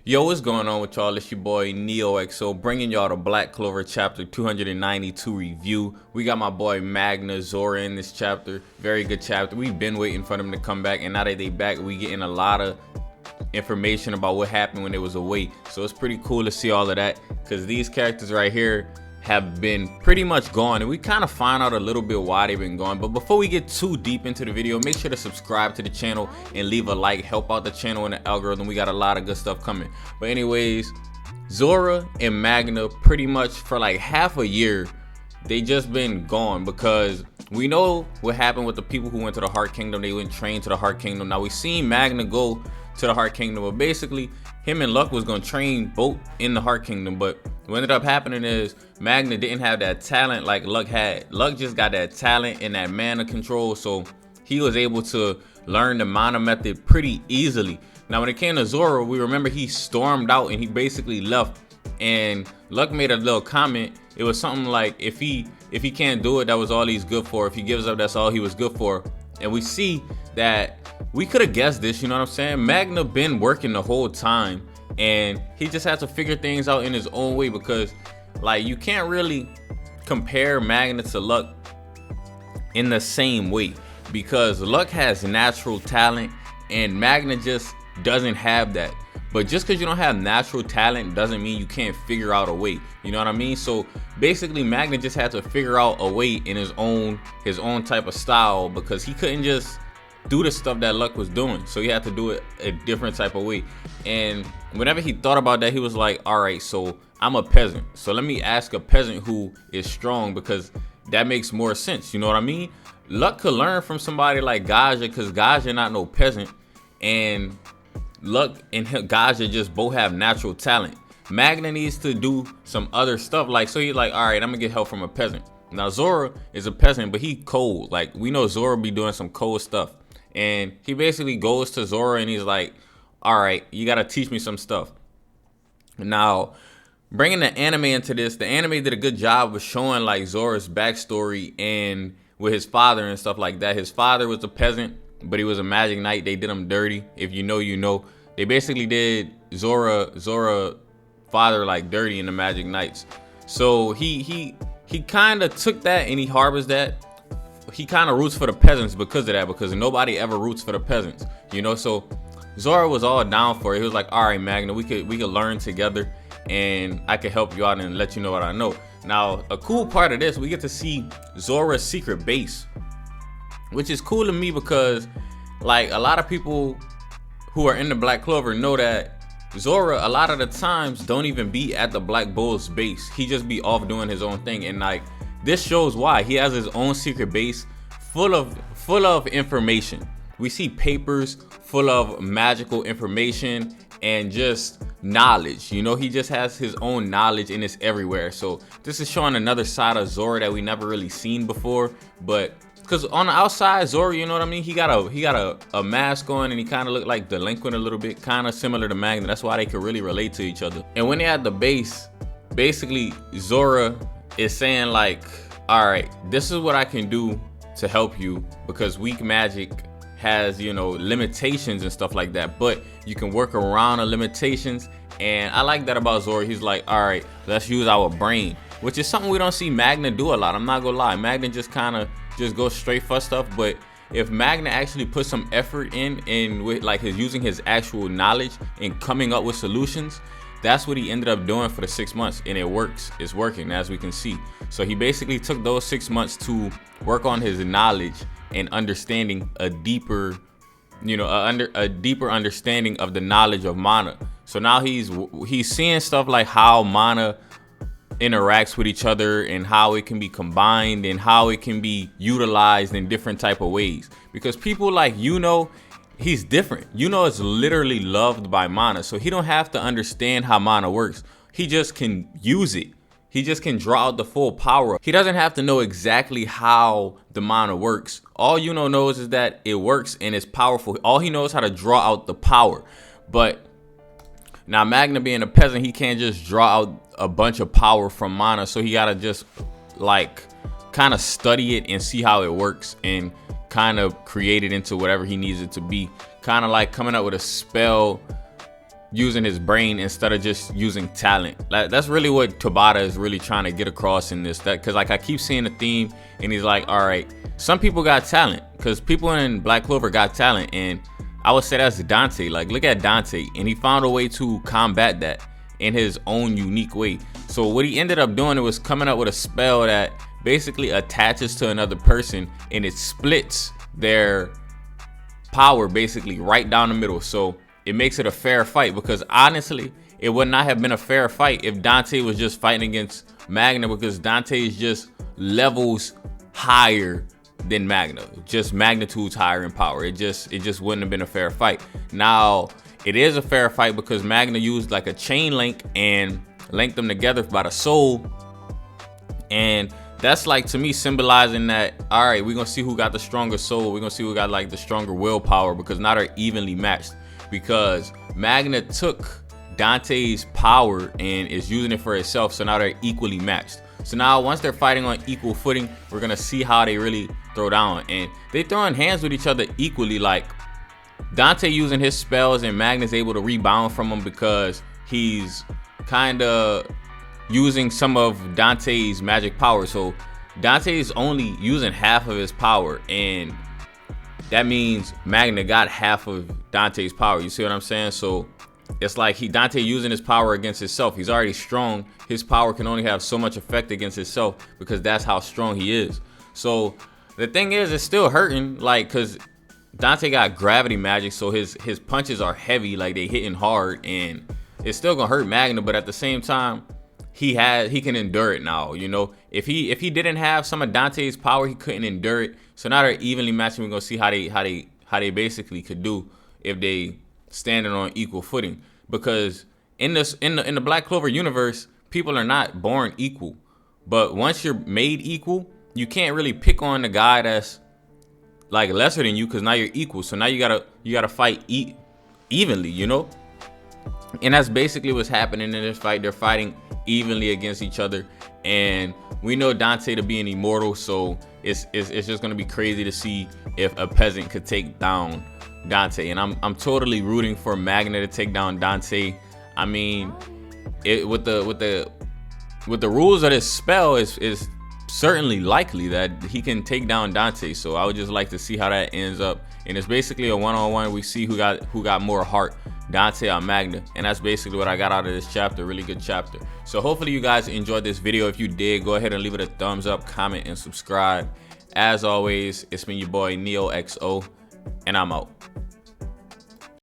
Yo, what's going on with y'all? It's your boy NeoXO bringing y'all the Black Clover chapter 292 review. We got my boy Magna and Zora in this chapter. Very good chapter. We've been waiting for them to come back, and now that they back, we getting a lot of information about what happened when they was away. So it's pretty cool to see all of that, because these characters right here have been pretty much gone, and we kind of find out a little bit why they've been gone. But before we get too deep into the video, make sure to subscribe to the channel and leave a like. Help out the channel and the algorithm. We got a lot of good stuff coming. But anyways, Zora and Magna, pretty much for like half a year, they just been gone, because we know what happened with the people who went to the Heart Kingdom. They went trained to the Heart Kingdom. Now we seen Magna go to the Heart Kingdom, but basically him and Luck was gonna train both in the Heart Kingdom. But what ended up happening is Magna didn't have that talent like Luck had. Luck just got that talent and that mana control, so he was able to learn the mana method pretty easily. Now when it came to Zora, we remember he stormed out and he basically left, and Luck made a little comment. It was something like, if he can't do it, that was all he's good for. If he gives up, that's all he was good for. And we see that we could have guessed this, you know what I'm saying? Magna been working the whole time, and he just had to figure things out in his own way, because like you can't really compare Magna to Luck in the same way, because Luck has natural talent and Magna just doesn't have that. But just because you don't have natural talent doesn't mean you can't figure out a way, you know what I mean? So basically Magna just had to figure out a way in his own type of style, because he couldn't just do the stuff that Luck was doing, so he had to do it a different type of way. And whenever he thought about that, he was like, all right, so I'm a peasant, so let me ask a peasant who is strong, because that makes more sense, you know what I mean? Luck could learn from somebody like Gaja, because Gaja not no peasant, and Luck and Gaja just both have natural talent. Magna needs to do some other stuff, like, so he's like, all right, I'm gonna get help from a peasant. Now Zora is a peasant, but he cold. Like, we know Zora be doing some cold stuff, and he basically goes to Zora and he's like, all right, you gotta teach me some stuff. Now bringing the anime into this, the anime did a good job of showing like Zoro's backstory and with his father and stuff like that. His father was a peasant, but he was a magic knight. They did him dirty. If you know, you know. They basically did Zora father like dirty in the Magic Knights. So he kind of took that and he harbors that. He kind of roots for the peasants because of that, because nobody ever roots for the peasants, you know. So Zora was all down for it. He was like, all right, Magna, we could learn together, and I could help you out and let you know what I know. Now a cool part of this, we get to see Zora's secret base, which is cool to me, because like a lot of people who are in the Black Clover know that Zora a lot of the times don't even be at the Black Bull's base. He just be off doing his own thing, and like this shows why. He has his own secret base full of information. We see papers full of magical information and just knowledge, you know. He just has his own knowledge, and it's everywhere. So this is showing another side of Zora that we never really seen before. But because on the outside, Zora, you know what I mean, he got a mask on, and he kind of looked like delinquent a little bit, kind of similar to Magna. That's why they could really relate to each other. And when they're at the base, basically Zora is saying like, all right, this is what I can do to help you, because weak magic has, you know, limitations and stuff like that, but you can work around the limitations. And I like that about Zora. He's like, all right, let's use our brain, which is something we don't see Magna do a lot. I'm not gonna lie, Magna just kind of just goes straight for stuff. But if Magna actually put some effort in with like using his actual knowledge and coming up with solutions, that's what he ended up doing for the 6 months, and it works. It's working, as we can see. So he basically took those 6 months to work on his knowledge and understanding a deeper, you know, a deeper understanding of the knowledge of mana. So now he's seeing stuff like how mana interacts with each other, and how it can be combined, and how it can be utilized in different type of ways. Because people like, you know, he's different. You know, it's literally loved by mana, so he don't have to understand how mana works. He just can use it. He just can draw out the full power. He doesn't have to know exactly how the mana works. All you know knows is that it works and it's powerful. All he knows how to draw out the power. But now Magna being a peasant, he can't just draw out a bunch of power from mana, so he gotta just like kind of study it and see how it works, and kind of create it into whatever he needs it to be. Kind of like coming up with a spell using his brain instead of just using talent. Like, that's really what Tabata is really trying to get across in this. That because like I keep seeing the theme, and he's like, all right, some people got talent, because people in Black Clover got talent, and I would say that's Dante. Like, look at Dante, and he found a way to combat that in his own unique way. So what he ended up doing, it was coming up with a spell that basically attaches to another person, and it splits their power basically right down the middle. So it makes it a fair fight, because honestly, it would not have been a fair fight if Dante was just fighting against Magna, because Dante is just levels higher than Magna, just magnitudes higher in power. It just wouldn't have been a fair fight. Now it is a fair fight because Magna used like a chain link and linked them together by the soul, and that's like, to me, symbolizing that, all right, we're gonna see who got the stronger soul, we're gonna see who got like the stronger willpower, because now they're evenly matched, because Magna took Dante's power and is using it for itself, so now they're equally matched. So now once they're fighting on equal footing, we're gonna see how they really throw down, and they throwing hands with each other equally. Like, Dante using his spells and Magna's able to rebound from him because he's kind of using some of Dante's magic power. So Dante's only using half of his power, and that means Magna got half of Dante's power. You see what I'm saying? So it's like Dante using his power against himself. He's already strong. His power can only have so much effect against himself, because that's how strong he is. So the thing is, it's still hurting, like, because Dante got gravity magic, so his punches are heavy, like they hitting hard, and it's still gonna hurt Magna. But at the same time, he can endure it now. You know, if he didn't have some of Dante's power, he couldn't endure it. So now they're evenly matched. We're gonna see how they basically could do if they standing on equal footing. Because in the Black Clover universe, people are not born equal. But once you're made equal, you can't really pick on the guy that's like lesser than you, because now you're equal. So now you gotta fight evenly, you know. And that's basically what's happening in this fight. They're fighting evenly against each other, and we know Dante to be an immortal, so it's just gonna be crazy to see if a peasant could take down Dante. And I'm totally rooting for Magna to take down Dante. I mean, with the rules of this spell, is certainly likely that he can take down Dante. So I would just like to see how that ends up. And it's basically a one-on-one. We see who got more heart, Dante or Magna. And that's basically what I got out of this chapter. Really good chapter. So hopefully you guys enjoyed this video. If you did, go ahead and leave it a thumbs up, comment, and subscribe. As always, it's been your boy NeoXO, and I'm out.